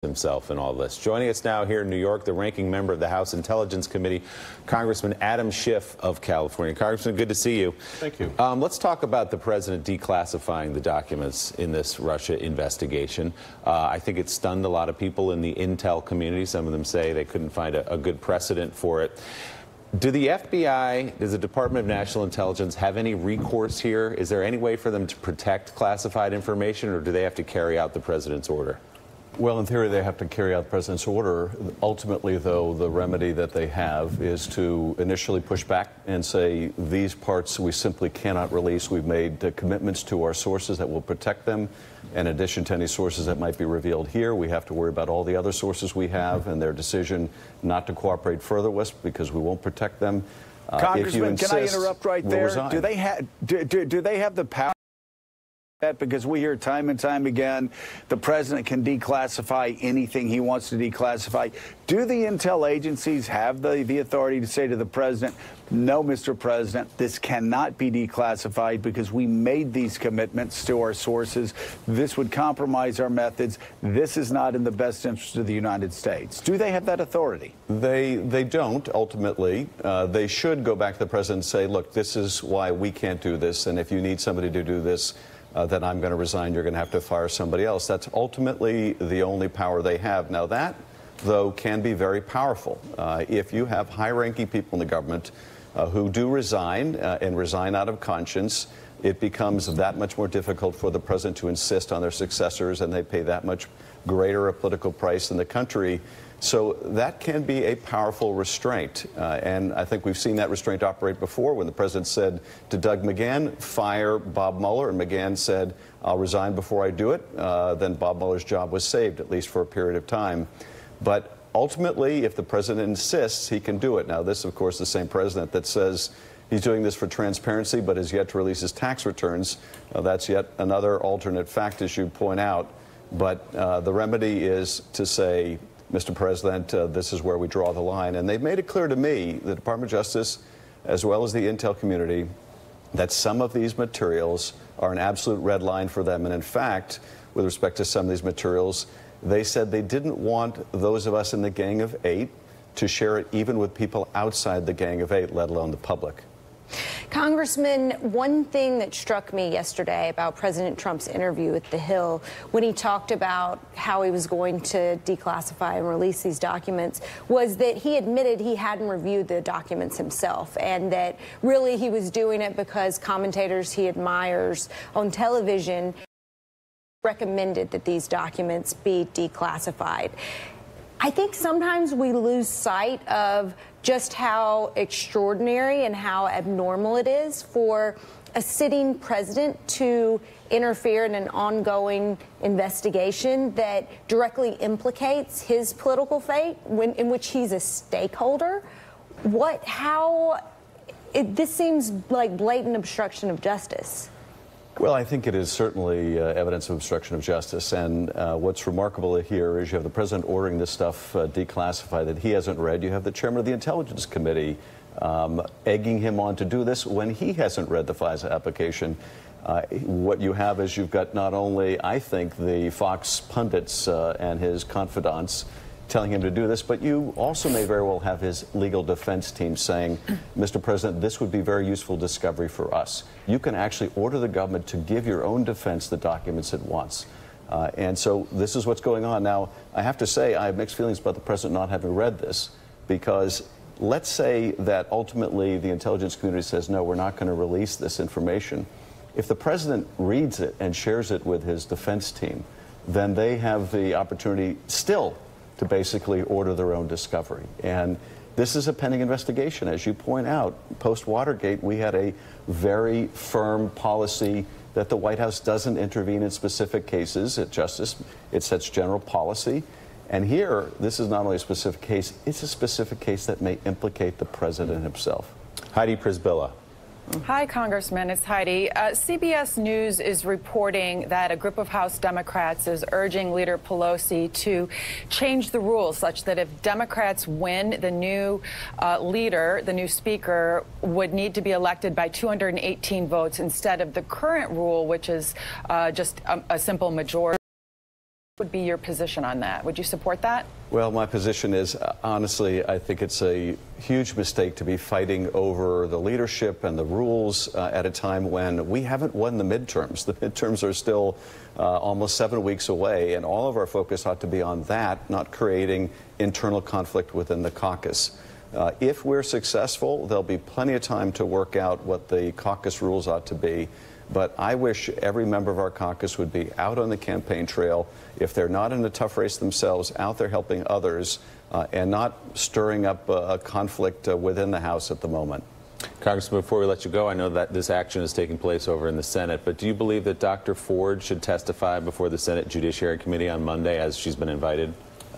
himself in all this. Joining us now here in New York, the ranking member of the House Intelligence Committee, Congressman Adam Schiff of California. Congressman, good to see you. Thank you. Let's talk about the president declassifying the documents in this Russia investigation. I think it stunned a lot of people in the intel community. Some of them say they couldn't find a good precedent for it. Do the FBI, does the Department of National Intelligence have any recourse here? Is there any way for them to protect classified information, or do they have to carry out the president's order? Well, in theory, they have to carry out the president's order. Ultimately, though, the remedy that they have is to initially push back and say, these parts we simply cannot release. We've made commitments to our sources that will protect them. In addition to any sources that might be revealed here, we have to worry about all the other sources we have and their decision not to cooperate further with us because we won't protect them. Congressman, can I interrupt right there? Resign. Do they have the power? Because we hear time and time again, the president can declassify anything he wants to declassify. Do the intel agencies have the authority to say to the president, no, Mr. President, this cannot be declassified because we made these commitments to our sources. This would compromise our methods. This is not in the best interest of the United States. Do they have that authority? They don't, ultimately. They should go back to the president and say, look, this is why we can't do this, and if you need somebody to do this, then I'm going to resign. You're going to have to fire somebody else. That's ultimately the only power they have. Now, that, though, can be very powerful. If you have high-ranking people in the government who do resign and resign out of conscience, it becomes that much more difficult for the president to insist on their successors, and they pay that much greater a political price in the country. So that can be a powerful restraint, and I think we've seen that restraint operate before when the president said to Doug McGahn, fire Bob Mueller, and McGahn said, I'll resign before I do it. Then Bob Mueller's job was saved, at least for a period of time. But ultimately, if the president insists, he can do it. Now, this, of course, the same president that says he's doing this for transparency but has yet to release his tax returns. That's yet another alternate fact, as you point out. But the remedy is to say, Mr. President, this is where we draw the line. And they've made it clear to me, the Department of Justice, as well as the intel community, that some of these materials are an absolute red line for them. And in fact, with respect to some of these materials, they said they didn't want those of us in the Gang of Eight to share it even with people outside the Gang of Eight, let alone the public. Congressman, one thing that struck me yesterday about President Trump's interview at The Hill, when he talked about how he was going to declassify and release these documents, was that he admitted he hadn't reviewed the documents himself, and that really he was doing it because commentators he admires on television recommended that these documents be declassified. I think sometimes we lose sight of just how extraordinary and how abnormal it is for a sitting president to interfere in an ongoing investigation that directly implicates his political fate, in which he's a stakeholder. This seems like blatant obstruction of justice. Well, I think it is certainly evidence of obstruction of justice. And what's remarkable here is you have the president ordering this stuff declassified that he hasn't read. You have the chairman of the Intelligence Committee egging him on to do this when he hasn't read the FISA application. What you have is you've got not only, I think, the Fox pundits and his confidants telling him to do this, but you also may very well have his legal defense team saying, Mr. President, this would be very useful discovery for us. You can actually order the government to give your own defense the documents it wants. And so this is what's going on. Now, I have to say, I have mixed feelings about the president not having read this, because let's say that ultimately the intelligence community says, no, we're not going to release this information. If the president reads it and shares it with his defense team, then they have the opportunity still to basically order their own discovery. And this is a pending investigation. As you point out, post-Watergate, we had a very firm policy that the White House doesn't intervene in specific cases at justice. It sets general policy. And here, this is not only a specific case, it's a specific case that may implicate the president himself. Heidi Prisbilla. Hi, Congressman. It's Heidi. CBS News is reporting that a group of House Democrats is urging Leader Pelosi to change the rules such that if Democrats win, the new leader, the new speaker, would need to be elected by 218 votes instead of the current rule, which is just a simple majority. would be your position on that? Would you support that? Well, my position is, honestly, I think it's a huge mistake to be fighting over the leadership and the rules at a time when we haven't won the midterms. The midterms are still almost 7 weeks away, and all of our focus ought to be on that, not creating internal conflict within the caucus. If we're successful, there'll be plenty of time to work out what the caucus rules ought to be. But I wish every member of our caucus would be out on the campaign trail. If they're not in a tough race themselves, out there helping others and not stirring up a conflict within the House at the moment. Congressman, before we let you go, I know that this action is taking place over in the Senate, but do you believe that Dr. Ford should testify before the Senate Judiciary Committee on Monday, as she's been invited?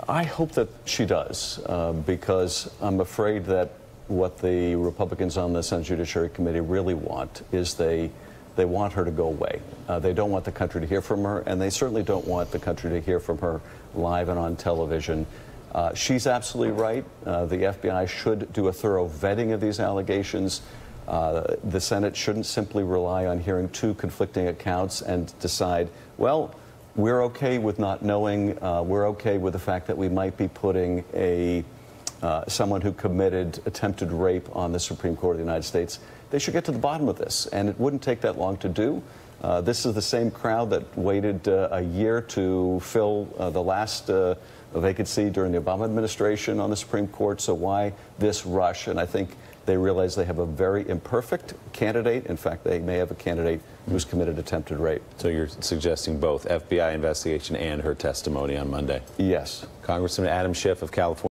I hope that she does, because I'm afraid that what the Republicans on the Senate Judiciary Committee really want is they want her to go away. They don't want the country to hear from her, and they certainly don't want the country to hear from her live and on television. She's absolutely right. The FBI should do a thorough vetting of these allegations. The Senate shouldn't simply rely on hearing two conflicting accounts and decide, well, we're okay with not knowing. We're okay with the fact that we might be putting someone who committed attempted rape on the Supreme Court of the United States. They should get to the bottom of this, and it wouldn't take that long to do. This is the same crowd that waited a year to fill the last vacancy during the Obama administration on the Supreme Court, so why this rush? And I think they realize they have a very imperfect candidate. In fact, they may have a candidate who's committed attempted rape. So you're suggesting both FBI investigation and her testimony on Monday? Yes. Congressman Adam Schiff of California.